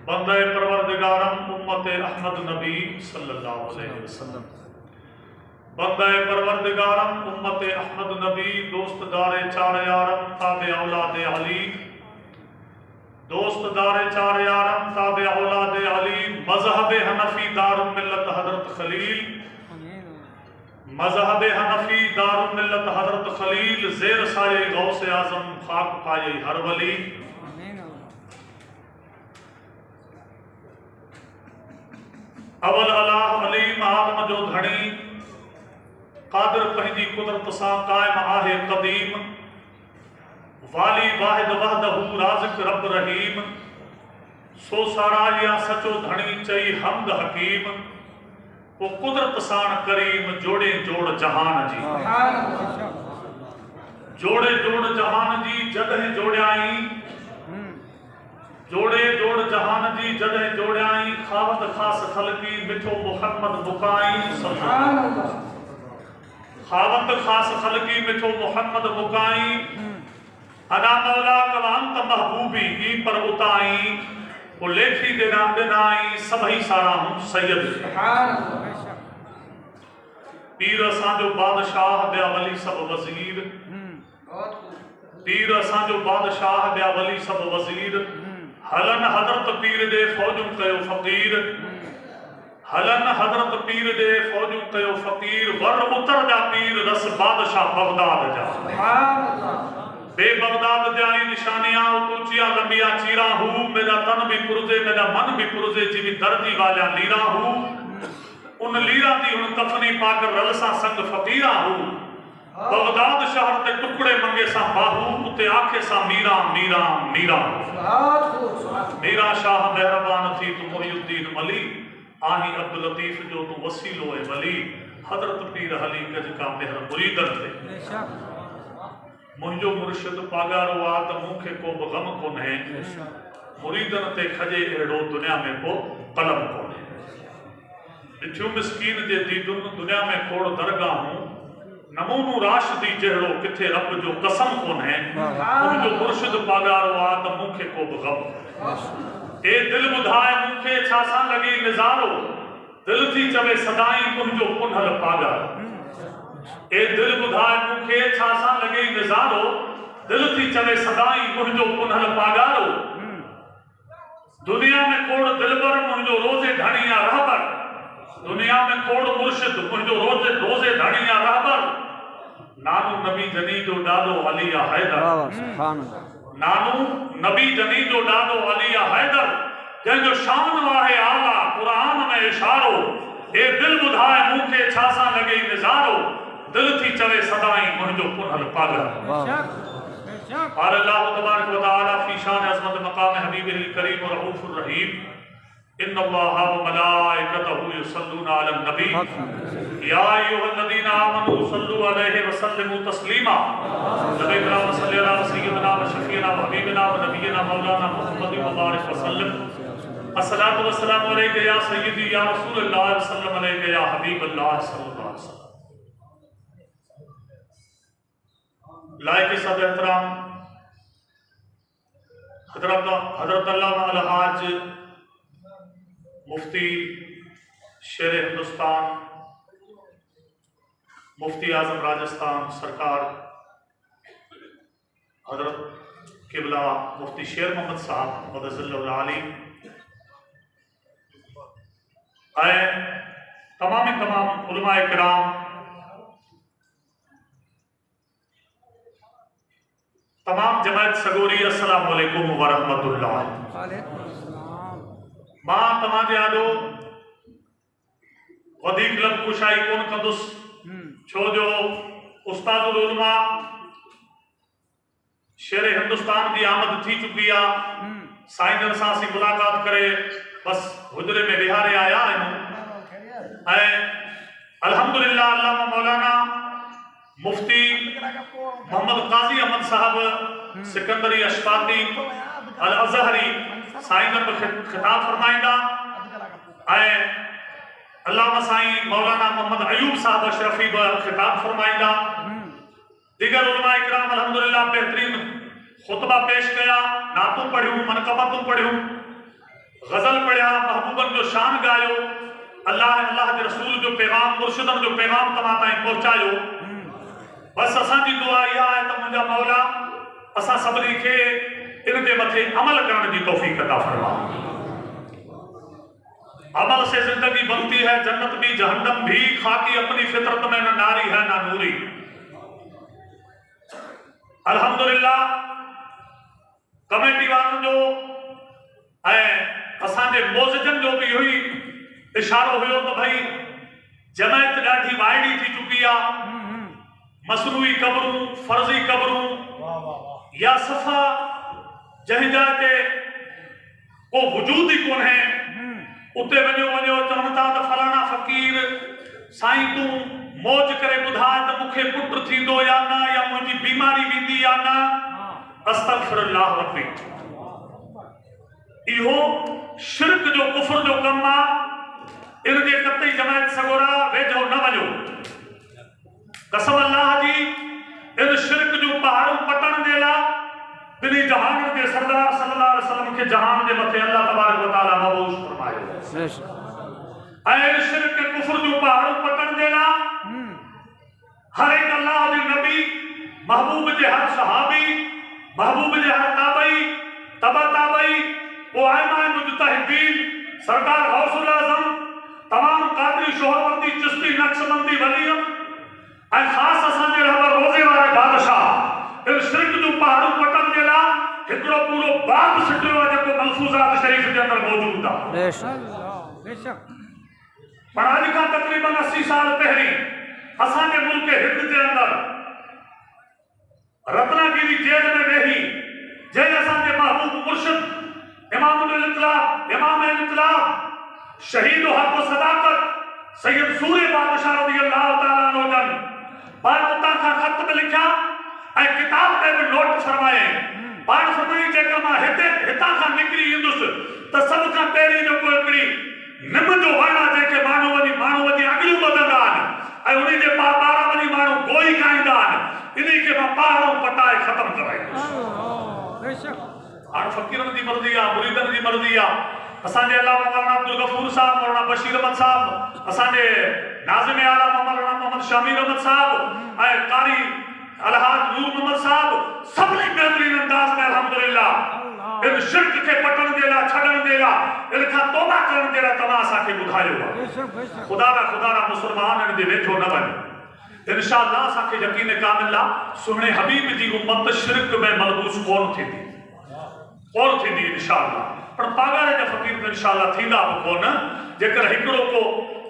बंदे परवरदिगारम उम्मत अहमद नबी सल्लल्लाहु अलैहि वसल्लम। बंदे परवरदिगारम उम्मत अहमद नबी दोस्त दारे चार यारम ताबे औलाद अली। दोस्त दारे चार यारम ताबे औलाद अली। मजहब हनफी दारुल मिल्लत हजरत खलील। मजहब हनफी दारुल मिल्लत हजरत खलील। ज़ेर साये गौसे आज़म खाक पाए हर वली। अवल अलाह अलीम आलम जो धणी। कादिर पंहिंजी कुदरत सां क़ाइम आहे क़दीम। वाली वाहिद वहदहू राज़िक रब रहीम। सो साराया सचो धणी चई हमद हकीम। वो कुदरत साण करीम जोड़े जोड़ जहान जी। जोड़े जोड़ जहान जी जॾहिं जोड़ियाई। जोड़े जोड़ जहान जी जॾहिं जोड़ियाई। खावत खास खलकी मिठो मुहम्मद बुकाई। खावत खास खलकी मिठो मुहम्मद बुकाई। अना मौला कवांत महबूबी ई पर उताई। वो लेखी देना दिनाई सभई सारा हूं सैयद। पीर असांजो बादशाह ॿिया वली सब वज़ीर। पीर असांजो बादशाह ॿिया वली सब वज़ीर। हलन हज़रत पीर दे फौजूं कयो फ़कीर। हलन हज़रत पीर दे फौजूं कयो फ़कीर। वर उतर जा पीर रस बादशाह बगदाद जा। बे बगदाद जा निशानियां ऊंचिया लंबिया चीरा हूं। मेरा तन भी पुरजे मेरा मन भी पुरजे जिवी दर्दी वाला लीरा हूं। उन लीरा दी हुन कफनी पाकर रलसा संग फ़कीरा हूं। बगदाद शहर ते टुकड़े मंगे सा बाहू। उते आखे सा मीरा मीरा मीरा। मीरा शाह मेहरबान थी तू मोहिउद्दीन मली। आही अब्दुल लतीफ जो तू वसीलो है वली। हजरत पीर हली गज का मेहर मुरीदन ते। मुंहिंजो मुर्शिद पागारो आ त मूंखे को बि गम कोन्हे। मुरीदन ते खजे अहिड़ो दुनिया में को कलम कोन्हे। ॾिठियूं मिस्कीन जे दीदुन दुनिया में खोड़ दरगाहूं। नमूनो राशिदी जहिड़ो किथे रब जो कसम कोन्हे। मुंहिंजो मुर्शिद पागारो आ त मूंखे को बि गम। ए दिल ॿुधाए मूंखे छा सां लॻी निज़ारो। दिल थी चवे सदाई मुंहिंजो पुनल पागारो। ए दिल ॿुधाए मूंखे छा सां लॻी निज़ारो। दिल थी चवे सदाई मुंहिंजो पुनल पागारो। दुनिया में खोड़ दिलबर मुंहिंजो रोज़े धणिया रहबर। दुनिया में खोड़ मुर्शिद मुंहिंजो रोज़े धणिया रहबर। नानू नबी जनी जो ॾाॾो अली हैदर। नानू नबी जनी जो ॾाॾो अली हैदर। जंहिंजो शान आहे आला क़ुरान में इशारो। ए दिल ॿुधाए मूंखे छा सां लॻे निज़ारो। दिल थी चवे सदाई मुंहिंजो पुनल पागारो। क़ाल अल्लाहु तबारक व तआला फी शान अज़मत मक़ाम हबीबिल करीम व रऊफ़ुर रहीम। इन्नल्लाह व मलाइकतहु युसल्लूना अलन नबी। या अय्युहल्लज़ीना आमनू सल्लु अलैहि व सल्लिमू तस्लीमा। सल्लल्लाहु अलैहि व सय्यिदना व शफीना व हबीबना व नबियना मौलाना मुहम्मद व बारिक व सल्लम। अस्सलातु वस्सलामु अलैका या सय्यिदी या रसूलल्लाह सल्लल्लाहु अलैहि या हबीबल्लाह सल्लल्लाहु अलैहि वसल्लम। लायक सब एहतराम हजरत अल्लामा अलहाज मुफ्ती शेर हिंदुस्तान मुफ्ती आजम राजस्थान सरकार हजरत किबला मुफ्ती शेर मोहम्मद साहब मदज़िल्लुल आली आए तमाम उलमाए किराम तमाम जमात सगोरी अस्सलाम वालेकुम व रहमतुल्लाह। मां तव्हांजे आॾो वधीक लब कुशाई कोन कंदुसि छो जो उस्तादुल उलमा शेर हिंदुस्तान की आमद थी चुकी आहे। साईंजन सां असीं मुलाक़ात करे बस हुजरे में विहारे आया आहियूं ऐं अल्हम्दुलिल्लाह अल्लामा मौलाना मुफ्ती मोहम्मद काजी अहमद साहब सिकंदरी अशफाकी अल अज़हरी साईंजन खिताब फरमाईंदा ऐं अल्लामा साईं मौलाना मोहम्मद अयूब साहब अशरफी खिताब फरमाईंदा। दिगर उलमा इकराम अल्हम्दुलिल्लाह बेहतरीन खुतबा पेश कया, नातूं पढ़ियूं, मनक़बतूं पढ़ियूं गज़ल पढ़िया, महबूबन जो शान गायो, अल्लाह जे रसूल जो पैगाम, मुर्शिदन जो पैगाम तव्हां ताईं पहुचायो। बस असांजी दुआ इहा आहे त मुंहिंजा मौला असां सभिनी खे इन जे मथे अमल करण जी तौफ़ीक़ अता फरमा। अमल से जिंदगी बनती है, जन्नत भी जहन्नम भी, खाकी अपनी फितरत में न नारी है ना नूरी। अल्हम्दुलिल्लाह कमेटी वारनि जो ऐं असांजे मोज़जन जो बि इहो ई इशारो हुयो त भई जमायत ॾाढी वाइड़ी थी चुकी आहे। मसनूई क़ब्रूं, फर्ज़ी क़ब्रूं या सफ़ा जंहिं जाइ ते को वजूद ही कोन्हे, उते वञो चवनि था त फलाणा फ़क़ीर साईं तूं मौज करे ॿुधाए त मूंखे पुटु थींदो या न, या मुंहिंजी बीमारी वेंदी या न। अस्तग़फिरुल्लाह रब्बी। इहो शिरक जो, कुफ्र जो कमु आहे। इन जे कतई जमायत सगोरा वेझो न वञो। कसम अल्लाह जी, इन शिरक जूं पहाड़ूं पटण जे लाइ बिनी जहान के सरदार सल्लल्लाहु अलैहि वसल्लम के जहान के मथे अल्लाह तबारक व तआला मबूस फरमायो। ऐं शिरक के कुफ्र जो पहाड़ पटण जे लाइ हर एक अल्लाह जे नबी, महबूब जे हर सहाबी, महबूब जे हर ताबई, तबा ताबई, वो आइमा मुजतहिदीन, सरकार गौसुल आज़म, तमाम कादरी, शोहरवर्दी, चिश्ती, नक्शबंदी, वलियम ऐं ख़ास असांजे रहबर रोज़े वारे बादशाह इन शिरक जो पहाड़ पटण जे लाइ हिकिड़ो पूरो बाब सिटियो आहे जेको मलफूज़ात शरीफ़ जे अंदरि मौजूद आहे। बेशक। पर अॼु खां तक़रीबन 80 साल पहिरीं असांजे मुल्क हिंद जे अंदरि रत्नागिरी जेल में वेही जंहिं असांजे महबूब मुर्शिद इमामुल इत्तलाब, इमाम इत्तलाब, शहीद हक़ व सदाकत सैयद सूरे बादशाह रज़ियल्लाहु तआला अन्हु जन पाण उतां खां ख़त में लिखिया ऐं किताब में बि नोट फरमाए। पाण फरमाई जेकर मां हितां खां निकिरी ईंदुसि त सभ खां पहिरीं जेको हिकिड़ी निम जो वण आहे जंहिंखे माण्हू वञी अॻिलियूं ॿधंदा आहिनि ऐं उन जे ॿाहिरां वञी माण्हू गोई खाईंदा आहिनि, इन खे मां पहाड़ों पटाए ख़तमु कराईंदुसि। हाणे फ़क़ीरनि जी मर्ज़ी आहे, मुरीदनि जी मर्ज़ी आहे। असांजे अलावा मौलाना अब्दुल गफूर साहब, मौलाना बशीर अहमद साहब, असांजे नाज़िम आला मौलाना मोहम्मद शामीर अहमद साहब ऐं कारी अलहाज नूर मोहम्मद साहब सभिनी बेहतरीन अंदाज़ में अल्हम्दुलिल्लाह इन शिरक खे पटण जे लाइ, छॾण जे लाइ, इन खां तौबा करण जे लाइ तव्हां असांखे ॿुधायो आहे। ख़ुदा मुस्लमान इन जे वेझो न वञ। इंशाअल्लाह असांखे यकीन कामिल आहे सुहिणे हबीब जी उम्मत शिरक में मलबूस कोन थींदी इंशाअल्लाह। पर पागारे जा फ़क़ीर त इंशाअल्लाह थींदा बि कोन। जेकर हिकिड़ो को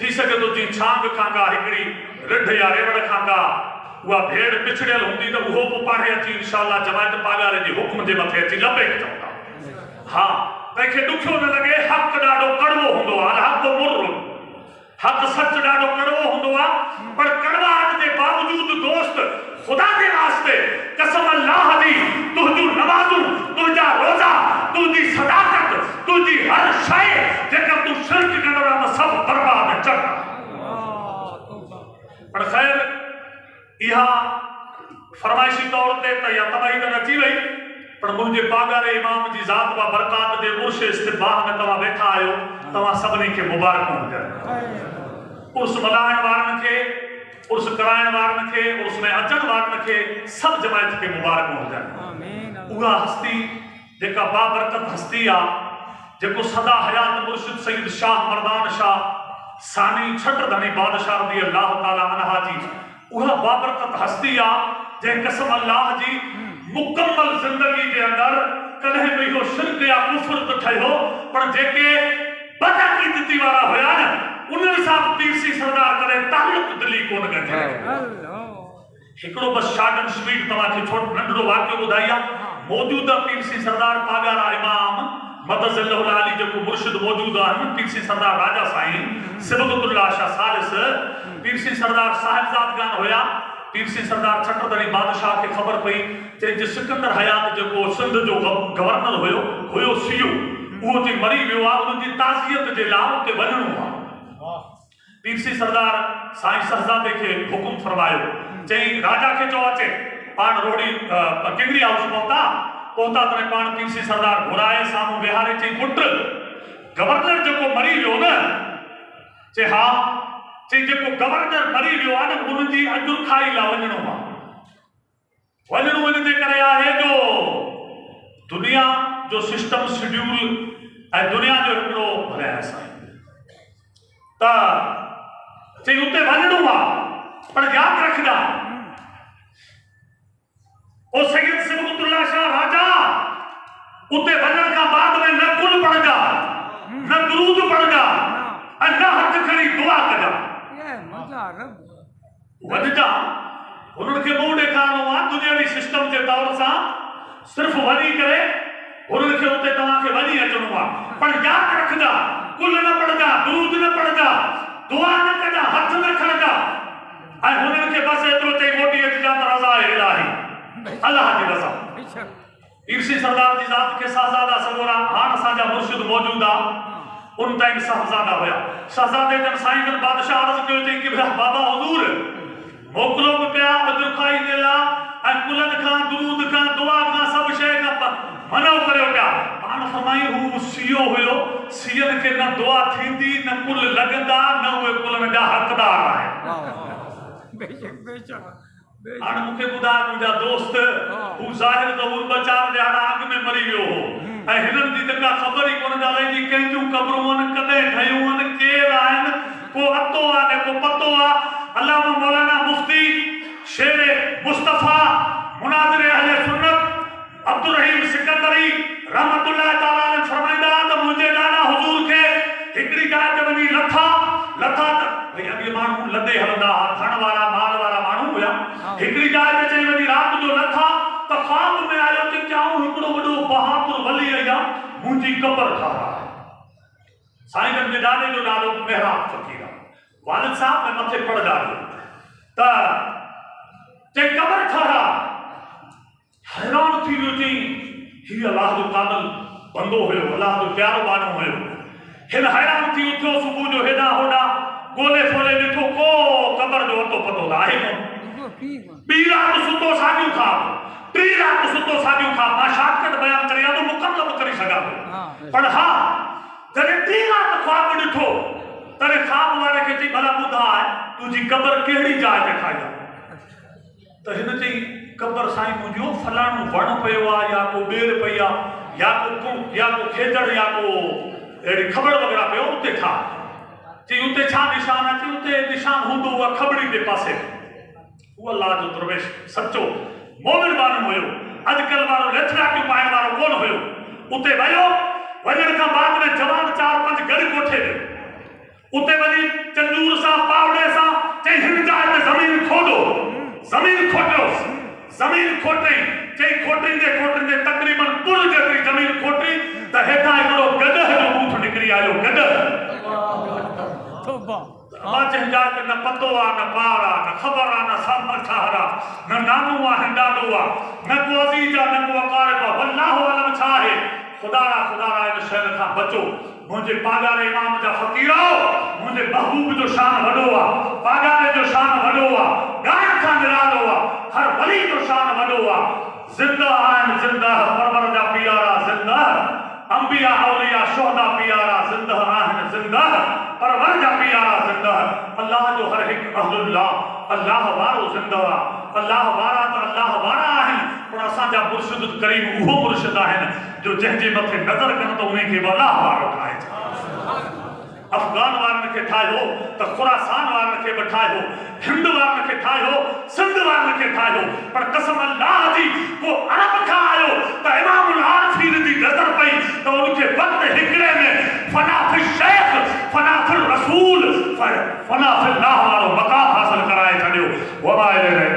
थी सघे थो जीअं छांग खां का हिकिड़ी रिढ या रेवड़ खां का उहा भेड़ पिछड़ियल हूंदी त उहो बि पाणे अची इंशाअल्लाह जमायत पागारे जी हुक्म जे मथे अची लपे चवंदा। हा, तंहिंखे ॾुखियो न लॻे, हक़ ॾाढो कड़वो हूंदो आहे, हक़ मुर्र, हक़ सच ॾाढो कड़वो हूंदो आहे। पर कड़वाहट जे बावजूद दोस्त ख़ुदा जे वास्ते कसम अल्लाह जी, तुंहिंजूं नमाज़ूं, तुंहिंजा रोज़ा, तुंहिंजी सदाकत, तुंहिंजी हर शइ जेकर तूं शिरक कंदो आहे त सभु बर्बाद चढ़। पर ख़ैर इहा फरमाइशी तौर ते त या तबाही त अची वई, पर मुंहिंजे पागारे इमाम जी ज़ात व बरकात जे उर्श इस्तिबाह में तव्हां वेठा आहियो, तव्हां सभिनी खे मुबारकूं हुजनि। उर्स मल्हाइण वारनि खे, उर्स कराइण वारनि खे, उर्स में अचण वारनि खे सभु जमायत खे मुबारकूं हुजनि। उहा हस्ती जेका बाबरकत हस्ती आहे, जेको सदा हयात मुर्शिद सईद शाह मर्दान शाह सानी छटरधनी बादशाह रज़ियल्लाहु तआला अन्हा जी उहा बाबरकत हस्ती आहे जंहिं कसम अल्लाह जी मुकम्मल ज़िंदगी जे अंदरि कॾहिं बि इहो शिरक या कुफ्र त ठहियो, पर जेके बदअक़ीदती वारा हुया न उन्हनि सां पीरसी सरदार कॾहिं ताल्लुक़ दिली कोन ॻंढियो। हिकिड़ो बसि शॉर्ट एंड स्वीट तव्हांखे छोटो नंढड़ो वाक़ियो ॿुधाई आहे। मौजूदा पीरसी सरदार पागारा इमाम मदज़िल्लहुल आली जेको मुर्शिद मौजूद आहिनि, पीरसी सरदार राजा साईं सिबगतुल्लाह शाह सालिस, पीरसी सरदार साहिबजादगान हुया। पीरसी सरदार छटरधनी बादशाह खे ख़बर पई चई सिकंदर हयात जेको सिंध जो गवर्नर हुयो सियो, उहो जी मरी वियो आहे, उनजी ताज़ियत जे लाइ उते वञणो आहे। पीरसी सरदार साईं सरजादे खे हुकुम फरमायो, चई राजा खे चओ अचे। पाण रोड़ी किंगरी हाउस पहुता तॾहिं पाण पीरसी सरदार घुराए साम्हूं विहारे चई पुट गवर्नर जो मरी वियो न चे हा चे जो गवर्नर मरी वियो आहे न उनजी अजुरखाई ला वञणो आहे वञणो वञे करे आहे जो दुनिया जो सिस्टम शेड्यूल ऐं दुनिया जो हिकिड़ो भले साईं त चे उते वञणो आहे पर यादि रखंदा ओ सैयद सिबगतुल्लाह शाह राजा उते वञण खां बाद में न कुल पढ़जा न दुरूद पढ़जा ऐं न हथ खणी दुआ कजा वञजा उन्हनि खे मुंहुं ॾेखारणो आहे दुनियावी सिस्टम जे तौर सां सिर्फ़ वञी करे उन्हनि खे उते तव्हांखे वञी अचणो आहे पर यादि रखंदा कुल न पढ़जा दुरूद न पढ़जा दुआ न कजा हथ न खणजा ऐं हुननि खे बसि एतिरो चई मोटी अचिजा त रज़ा इलाही अल्लाह जी रज़ा ईर्षी सरदार जी ज़ात के शहजादा सगोरा हान असांजा मुर्शिद मौजूद आहे उन टाइम साहबजादा हुया शहजादे जन साईं जन बादशाह अर्ज़ कयो चई कि बाबा हुजूर मोकिलो बि पिया अजुरखाई जे लाइ ऐं कुलनि खां दुरूद खां दुआ खां सभु शइ खां मनो करियो पिया पाण फरमाई हू सीओ हुयो सीअनि खे न दुआ थींदी न कुल लॻंदा न उहे कुलनि जा हक़दार आहिनि बेशक बेशक हाणे मूंखे ॿुधाए मुंहिंजा दोस्त हू ज़ाहिर त हू ॿ चारि ॼणा अॻु में मरी वियो हो ऐं हिननि जी त का ख़बर ई कोन ॻाल्हि जी कंहिंजूं क़बरूं आहिनि कॾहिं ठहियूं आहिनि केरु आहिनि को अतो आहे न को पतो आहे अल्लामा मौलाना मुफ्ती शेर मुस्तफ़ा मुनाज़िर अहले सुन्नत अब्दुल रहीम सिकंदरी रहमतुल्लाह ताला अलैहि फरमाईंदा त मुंहिंजे ॾाॾा हुजूर खे हिकिड़ी जाइ ते वञी लथा त भई अॻे माण्हू लदे हलंदा हुआ धन वारा माल वारा माण्हू हुया हिकिड़ी जाइ ते चई वञी राति जो लथा त ख्वाब में आयो कि चाहूं हिकिड़ो वॾो बहादुर वली आया मुंहिंजी क़बर ठाराए साईं जन जे ॾाॾे जो नालो मेहराब फ़कीर आहे वालिद साहब में मथे पढ़दा त चई क़बर ठारा हैरान थी वियो चई ही अल्लाह जो कादल बंदो हुयो अल्लाह जो प्यारो बानो हुयो हिन हैरान थी उथियो सुबुह जो हेॾां होॾां गोले फोले ॾिठो को क़बर जो अतो पतो त आहे कोन ॿी राति सुतो साॻियूं खा टी राति सुतो साॻियूं खा मां शॉर्टकट बयान करे थो मुकमल करे सघां थो पर हा जॾहिं टी राति ख्वाब ॾिठो तॾहिं ख्वाब वारे खे चई भला ॿुधाए तुंहिंजी क़बर कहिड़ी जाइ ते ठाही आहे त हिन चई क़बर साईं मुंहिंजो फलाणो वण पियो आहे या को ॿेर पई आहे या को खेजड़ या को अहिड़ी खबड़ वग़ैरह पियो उते ठा चई उते छा निशान आहे चई उते निशान हूंदो उहा खबड़ी जे पासे उहो अल्लाह जो दरवेश सचो मोमिन माण्हू हुयो अॼुकल्ह वारो लचराटियूं पाइण वारो कोन हुयो उते वियो वञण खां बाद में जवान 4-5 गॾु कोठे वियो उते वञी चंदूर सां पावड़े सां चई हिन जाइ ते ज़मीन खोदो ज़मीन खोटियो ज़मीन खोटी चई खोटी जे तक़रीबन पुल जेतिरी ज़मीन खोटी त हेठां हिकिड़ो गदह जो बूथ निकिरी आयो गदह मां चइजा कि न पतो आहे न पार आहे न ख़बर आहे न समाचार आहे न नामो आहे न ॾाॾो आहे न को अज़ीज़ आहे न को अक़ारिब आहे वल्लाहु अलम छा आहे खुदा इन शहर खां बचो मुंहिंजे पागारे इमाम जा फ़क़ीर मुंहिंजे महबूब जो शान वॾो आहे पागारे जो शान वॾो आहे ॻाइण खां निरालो आहे हर वली जो शान वॾो आहे ज़िंदा आहिनि ज़िंदा परवर जा प्यारा ज़िंदा अंबिया औलिया शुहदा प्यारा ज़िंदा आहिनि ज़िंदा परवर जा प्यारा ज़िंदा अल्लाह जो हर हिकु अहलुल्लाह अल्लाह वारो ज़िंदा अल्लाह वारा त अल्लाह वारा आहिनि पर असांजा मुर्शिद करीम उहो मुर्शिद आहिनि जो जंहिंजे मथे नज़र कनि त उन्हें खे अल्लाह वारो ठाहे अफगान वारनि खे ठाहियो त खुरासान वारनि खे बि ठाहियो हिंद वारनि खे ठाहियो सिंध वारनि खे ठाहियो पर कसम अल्लाह जी को अरब खां आयो त इमामुल आरिफीन जी नज़र पई त उनखे वक़्त हिकिड़े में फना फिल शेख फना फिल रसूल फना फिल अल्लाह वारो मक़ाम हासिल कराए छॾियो वमाए